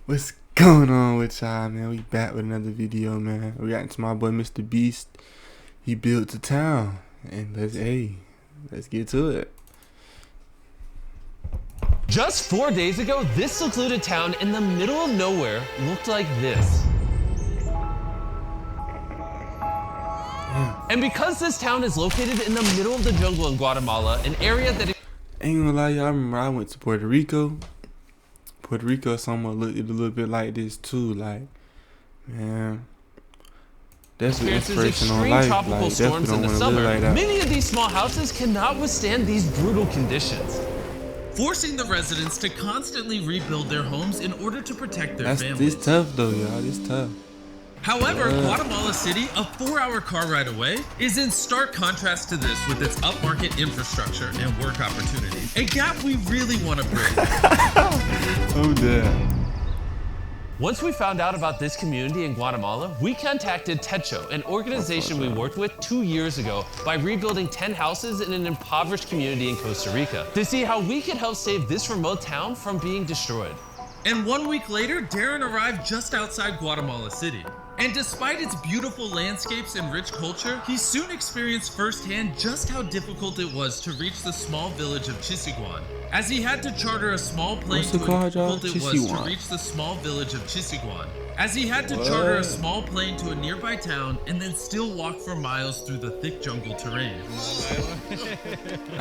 What's going on with y'all, man? We back with another video, man. We got into my boy Mr. Beast. He built a town, and let's get to it. Just 4 days ago, this secluded town in the middle of nowhere looked like this. And because this town is located in the middle of the jungle in Guatemala, an area that Ain't gonna lie, y'all. I remember I went to Puerto Rico. Puerto Rico somewhat looked a little bit like this too. Like, man, that's the inspiration on life. tropical Like, storms in the live summer, like that. many of these small houses cannot withstand these brutal conditions, forcing the residents to constantly rebuild their homes in order to protect their families. This tough though, y'all. This tough. However, Guatemala City, a 4-hour car ride away, is in stark contrast to this with its upmarket infrastructure and work opportunities. A gap we really want to bridge. Oh damn. Once we found out about this community in Guatemala, we contacted Techo, an organization we worked with 2 years ago by rebuilding 10 houses in an impoverished community in Costa Rica to see how we could help save this remote town from being destroyed. And 1 week later, Darren arrived just outside Guatemala City. And despite its beautiful landscapes and rich culture, he soon experienced firsthand just how difficult it was to reach the small village of Chisiguan, as he had to charter a small plane to a nearby town and then still walk for miles through the thick jungle terrain.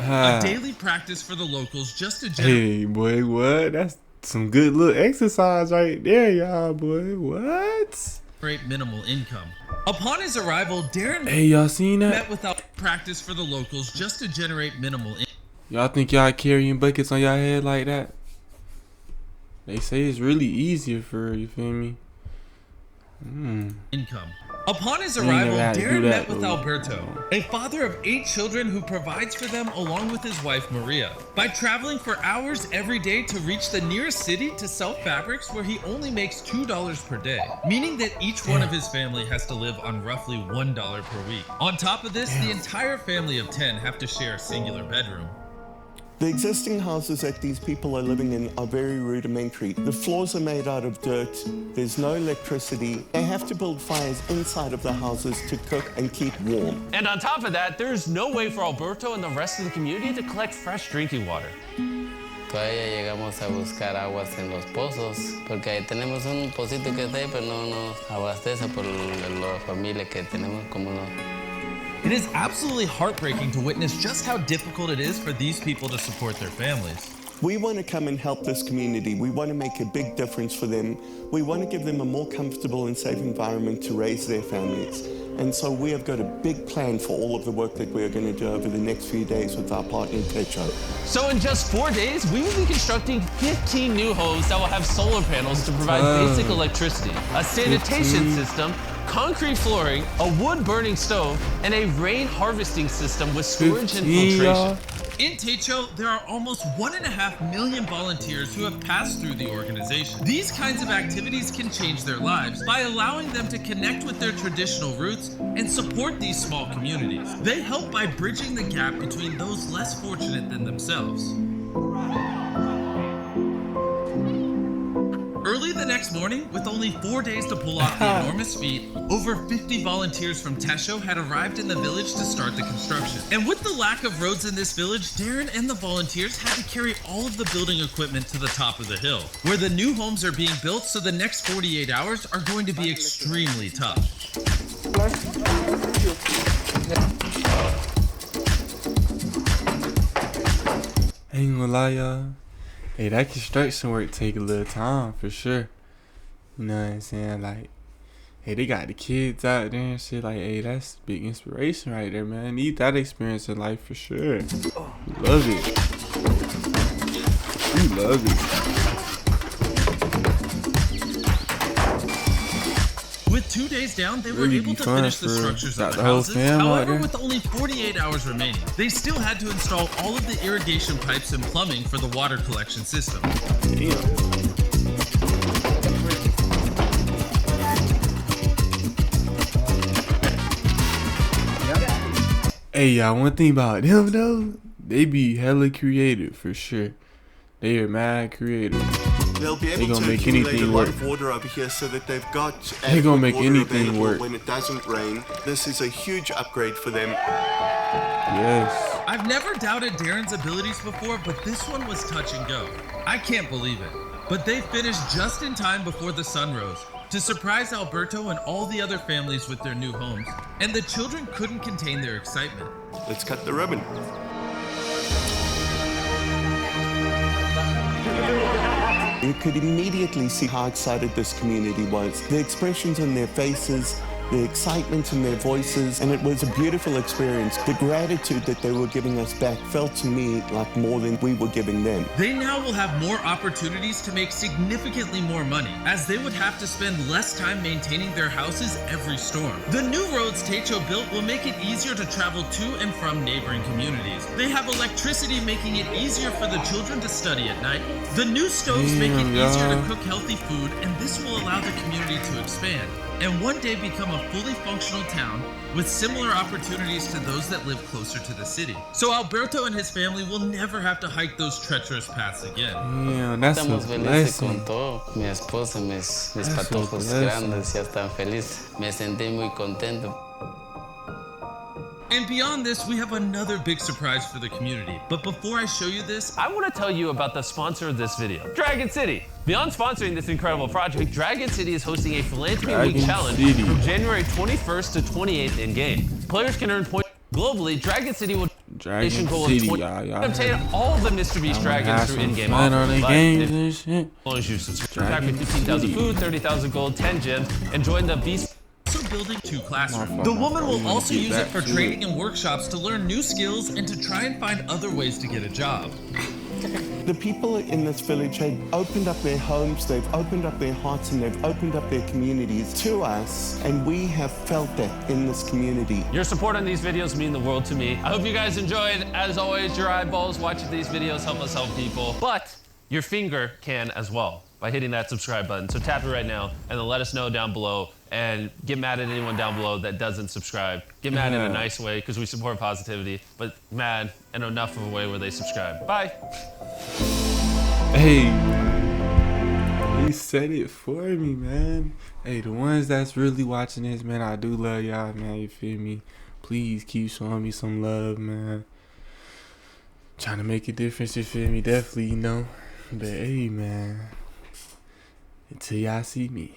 A daily practice for the locals just to Hey boy, what? That's some good little exercise right there, y'all, boy. What? Minimal income. Upon his arrival, Darren y'all seen that? met without practice for the locals just to generate minimal income. Y'all think y'all carrying buckets on y'all head like that? They say it's really easier for her, you feel me? Income. Upon his arrival, Darren met with Alberto, a father of 8 children who provides for them along with his wife Maria, by traveling for hours every day to reach the nearest city to sell fabrics where he only makes $2 per day, meaning that each one of his family has to live on roughly $1 per week. On top of this, the entire family of 10 have to share a singular bedroom. The existing houses that these people are living in are very rudimentary. The floors are made out of dirt. There's no electricity. They have to build fires inside of the houses to cook and keep warm. And on top of that, there's no way for Alberto and the rest of the community to collect fresh drinking water. Todavía llegamos a buscar aguas en los pozos, porque ahí tenemos un pocito que está ahí, pero no nos abastece por la familia que tenemos como no. It is absolutely heartbreaking to witness just how difficult it is for these people to support their families. We want to come and help this community. We want to make a big difference for them. We want to give them a more comfortable and safe environment to raise their families. And so we have got a big plan for all of the work that we're going to do over the next few days with our partner Techo. So in just 4 days, we will be constructing 15 new homes that will have solar panels to provide basic electricity, a sanitation system, concrete flooring, a wood-burning stove, and a rain harvesting system with storage and filtration. In Techo, there are almost 1.5 million volunteers who have passed through the organization. These kinds of activities can change their lives by allowing them to connect with their traditional roots and support these small communities. They help by bridging the gap between those less fortunate than themselves. Early the next morning, with only 4 days to pull off the enormous feat, over 50 volunteers from Techo had arrived in the village to start the construction. And with the lack of roads in this village, Darren and the volunteers had to carry all of the building equipment to the top of the hill, where the new homes are being built, so the next 48 hours are going to be extremely tough. Ain't gonna lie, y'all. Hey, that construction work take a little time for sure. You know what I'm saying? Like, hey, they got the kids out there and shit. Like, hey, that's big inspiration right there, man. Need that experience in life for sure. Love it. You love it. With 2 days down, they were able to finish the structures of the houses. However, with only 48 hours remaining, they still had to install all of the irrigation pipes and plumbing for the water collection system. Damn. Hey, y'all, one thing about them though, they be hella creative for sure. They are mad creative. They'll be They able gonna to make accumulate anything a lot work. of water over here so that they've got They gonna make water anything available work. when it doesn't rain. This is a huge upgrade for them. Yes. I've never doubted Darren's abilities before, but this one was touch and go. I can't believe it. But they finished just in time before the sun rose to surprise Alberto and all the other families with their new homes, and the children couldn't contain their excitement. Let's cut the ribbon. You could immediately see how excited this community was. The expressions on their faces, the excitement in their voices, and it was a beautiful experience. The gratitude that they were giving us back felt to me like more than we were giving them. They now will have more opportunities to make significantly more money, as they would have to spend less time maintaining their houses every storm. The new roads Techo built will make it easier to travel to and from neighboring communities. They have electricity, making it easier for the children to study at night. The new stoves make it easier to cook healthy food, and this will allow the community to expand and one day become a fully functional town with similar opportunities to those that live closer to the city. So Alberto and his family will never have to hike those treacherous paths again. Yeah, that's a Estamos felices blessing. con todo. Mi esposa, mis That's a patojos blessing. grandes ya están felices. Me sentí muy contento. And beyond this, we have another big surprise for the community. But before I show you this, I want to tell you about the sponsor of this video, Dragon City. Beyond sponsoring this incredible project, Dragon City is hosting a Philanthropy Week Dragon challenge City. from January 21st to 28th in-game. Players can earn points globally. Dragon City will Dragon goal City, of 20 y'all. obtain all the Mr. Beast dragons through in-game fun on offers. the But games if- and shit. as long as you subscribe, pack Dragon with 15,000 City. food, 30,000 gold, 10 gems, and join the Beast. also building 2 classrooms. My fault, The my woman fault. will We wanna also get use it back for to training it. and workshops to learn new skills and to try and find other ways to get a job. The people in this village have opened up their homes, they've opened up their hearts, and they've opened up their communities to us, and we have felt that in this community. Your support on these videos mean the world to me. I hope you guys enjoyed. As always, your eyeballs watching these videos help us help people, but your finger can as well by hitting that subscribe button. So tap it right now and then let us know down below, and get mad at anyone down below that doesn't subscribe. Get mad in a nice way because we support positivity, but mad in enough of a way where they subscribe. Bye. Hey, he said it for me, man. Hey, the ones that's really watching this, man, I do love y'all, man. You feel me? Please keep showing me some love, man. Trying to make a difference, you feel me? Definitely, you know. But hey, man, until y'all see me.